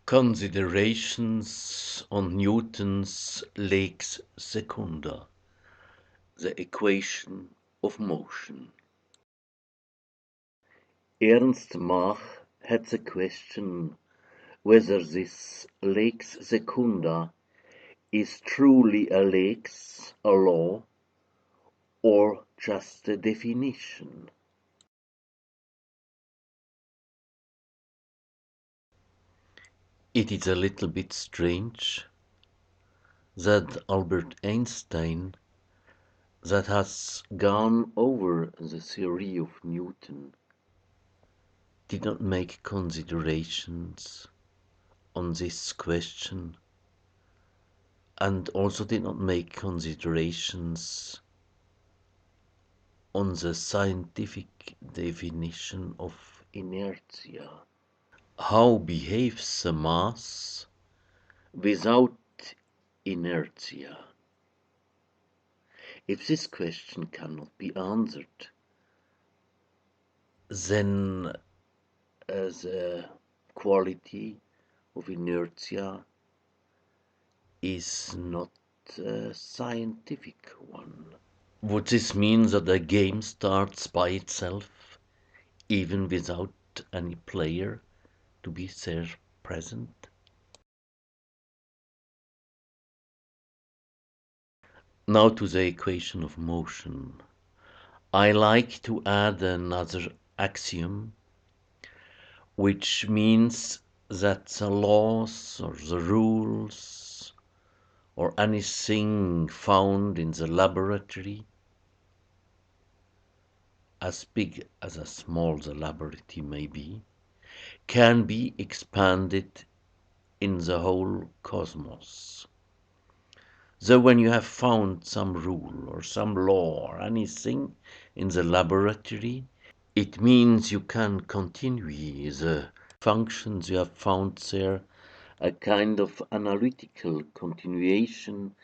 Considerations on Newton's Lex Secunda, the equation of motion. Ernst Mach had the question whether this Lex Secunda is truly a lex, a law, or just a definition. It is a little bit strange that Albert Einstein, that has gone over the theory of Newton, did not make considerations on this question and also did not make considerations on the scientific definition of inertia. How behaves a mass without inertia? If this question cannot be answered, then the quality of inertia is not a scientific one. Would this mean that a game starts by itself, even without any player to be there present? Now to the equation of motion. I like to add another axiom, which means that the laws or the rules or anything found in the laboratory, as big as a small the laboratory may be, can be expanded in the whole cosmos. So when you have found some rule or some law or anything in the laboratory, it means you can continue the functions you have found there, a kind of analytical continuation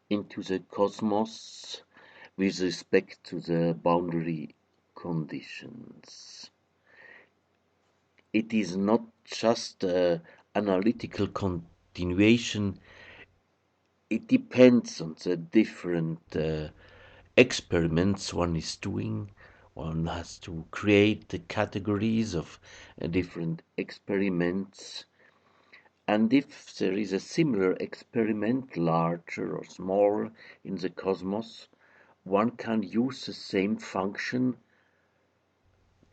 into the cosmos with respect to the boundary conditions. It is not just an analytical continuation, it depends on the different experiments one is doing. One has to create the categories of different experiments. And if there is a similar experiment, larger or smaller, in the cosmos, one can use the same function,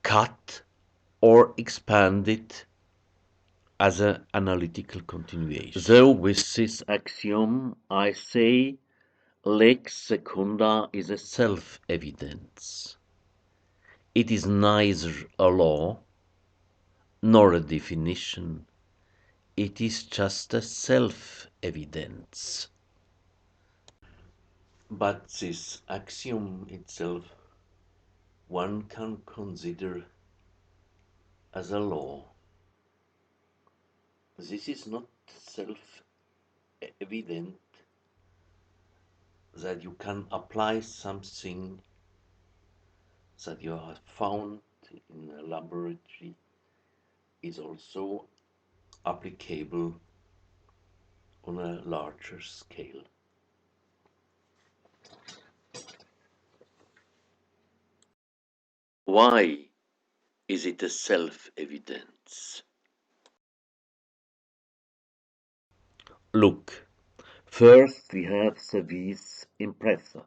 cut or expand it as an analytical continuation. So with this axiom, I say Lex Secunda is a self-evidence. It is neither a law nor a definition. It is just a self-evidence. But this axiom itself one can consider as a law. This is not self-evident that you can apply something that you have found in a laboratory is also applicable on a larger scale. Why is it a self-evidence? Look, first we have the vis impressa.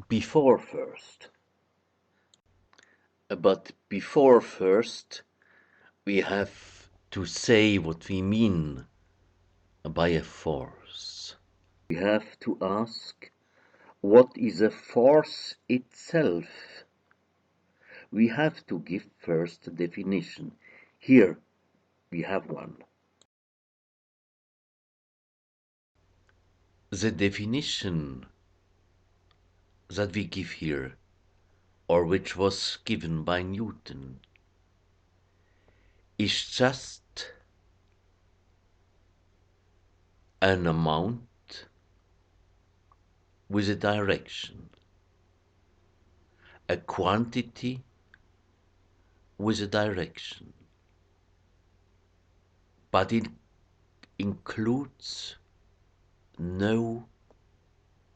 Before first. But before first, we have to say what we mean by a force. We have to ask, what is a force itself? We have to give first a definition. Here we have one. The definition that we give here, or which was given by Newton, is just an amount with a direction, a quantity with a direction, but it includes no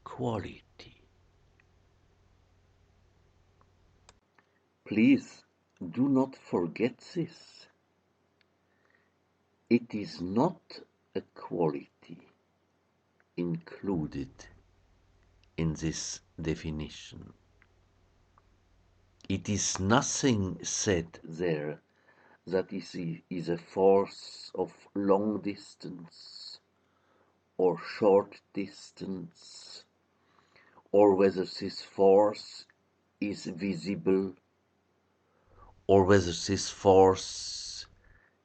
quality. Please do not forget this. It is not a quality included in this definition. It is nothing said there that is a force of long distance or short distance, or whether this force is visible, or whether this force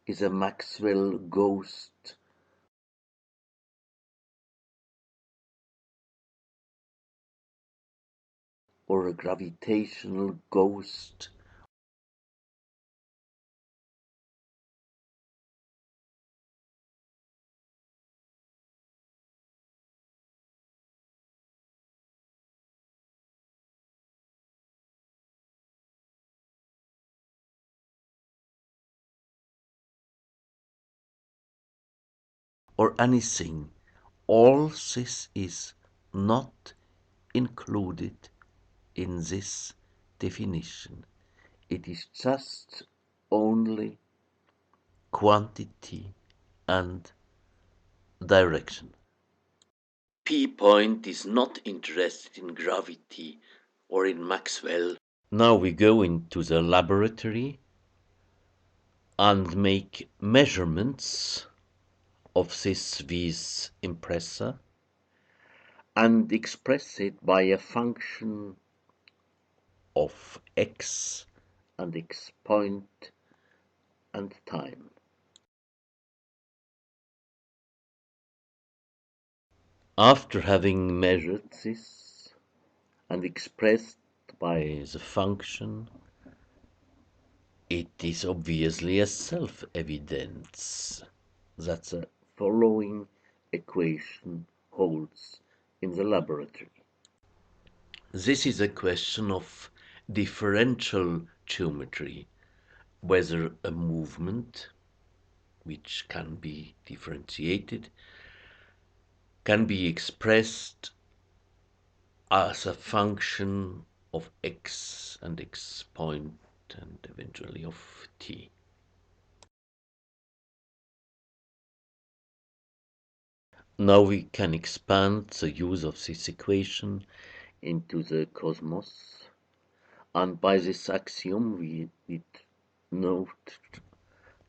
is a Maxwell ghost, or a gravitational ghost, or anything. All this is not included in this definition. It is just only quantity and direction. P point is not interested in gravity or in Maxwell. Now we go into the laboratory and make measurements of this Vis impressa and express it by a function of x and x point and time. After having measured this and expressed by the function, it is obviously a self-evidence that the following equation holds in the laboratory. This is a question of differential geometry, whether a movement, which can be differentiated, can be expressed as a function of x and x point and eventually of t. Now we can expand the use of this equation into the cosmos, and by this axiom we note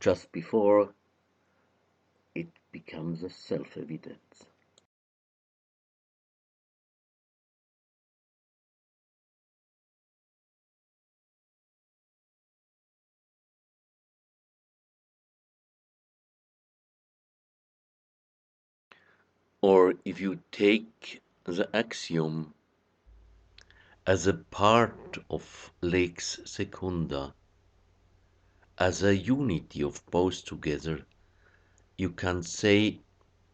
just before, it becomes a self-evidence. Or if you take the axiom as a part of Lex Secunda, as a unity of both together, you can say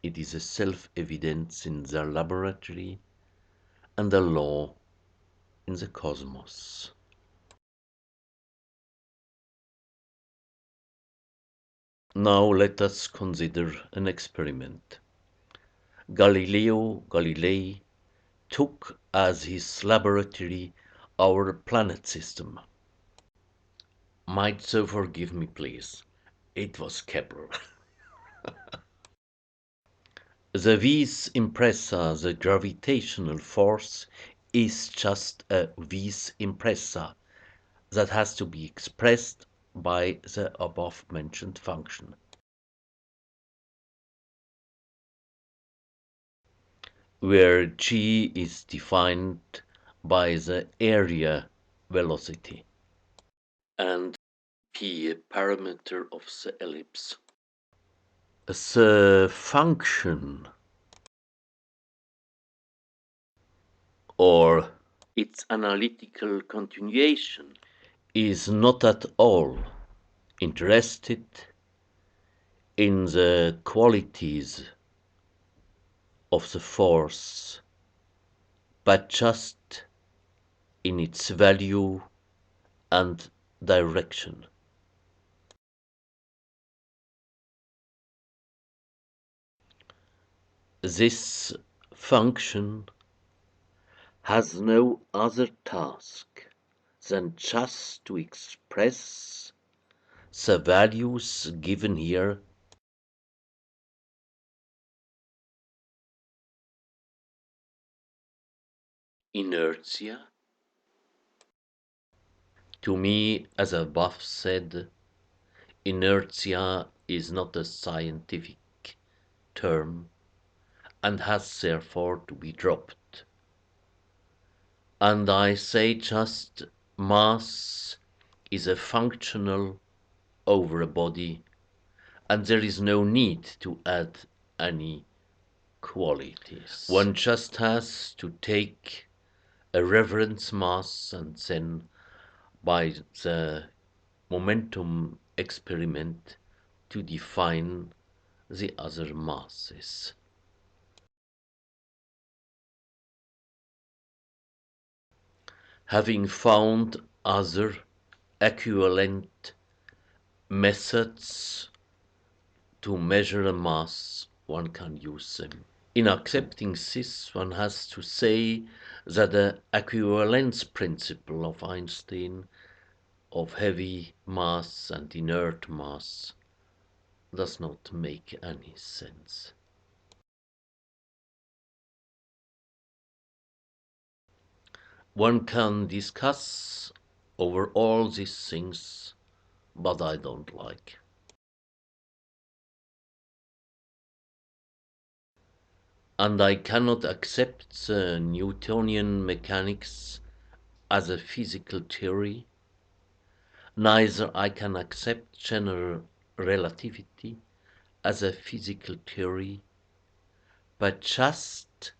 it is a self-evidence in the laboratory and a law in the cosmos. Now let us consider an experiment. Galileo Galilei took as his laboratory our planet system. Might so forgive me, please. It was Kepler. The vis impressa, the gravitational force, is just a vis impressa that has to be expressed by the above-mentioned function. Where g is defined by the area velocity and p a parameter of the ellipse. The function or its analytical continuation is not at all interested in the qualities of the force, but just in its value and direction. This function has no other task than just to express the values given here. Inertia. To me, as above said, inertia is not a scientific term and has therefore to be dropped. And I say just mass is a functional over a body, and there is no need to add any qualities. One just has to take a reference mass and then by the momentum experiment to define the other masses. Having found other equivalent methods to measure a mass, one can use them. In accepting this, one has to say that the equivalence principle of Einstein of heavy mass and inert mass does not make any sense. One can discuss over all these things, but I don't like. And I cannot accept Newtonian mechanics as a physical theory, neither I can accept general relativity as a physical theory, but just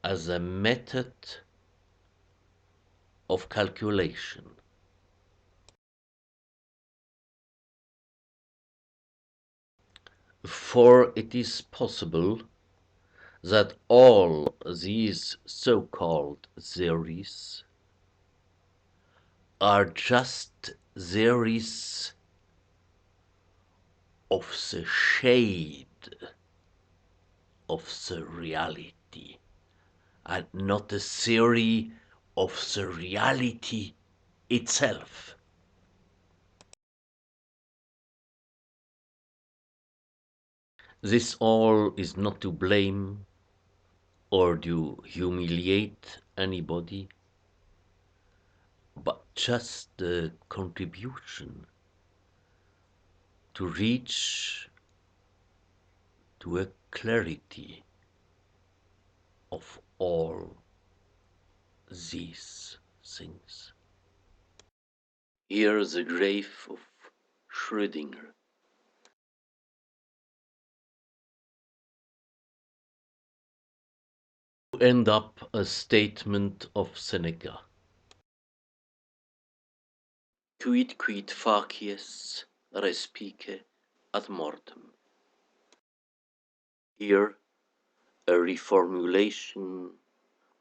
as a method of calculation. For it is possible that all these so-called theories are just theories of the shade of the reality, and not a theory of the reality itself. This all is not to blame or to humiliate anybody, but just a contribution to reach to a clarity of all these things. Here the grave of Schrödinger. To end up a statement of Seneca. Quid facies respice ad mortem. Here a reformulation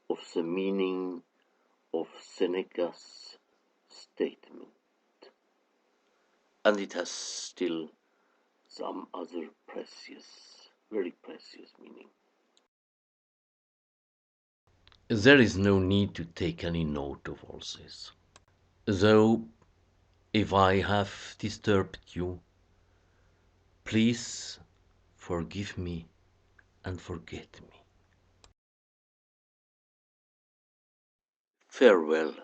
of the meaning of Seneca's statement. And it has still some other precious, very precious meaning. There is no need to take any note of all this. Though, if I have disturbed you, please forgive me and forget me. Farewell.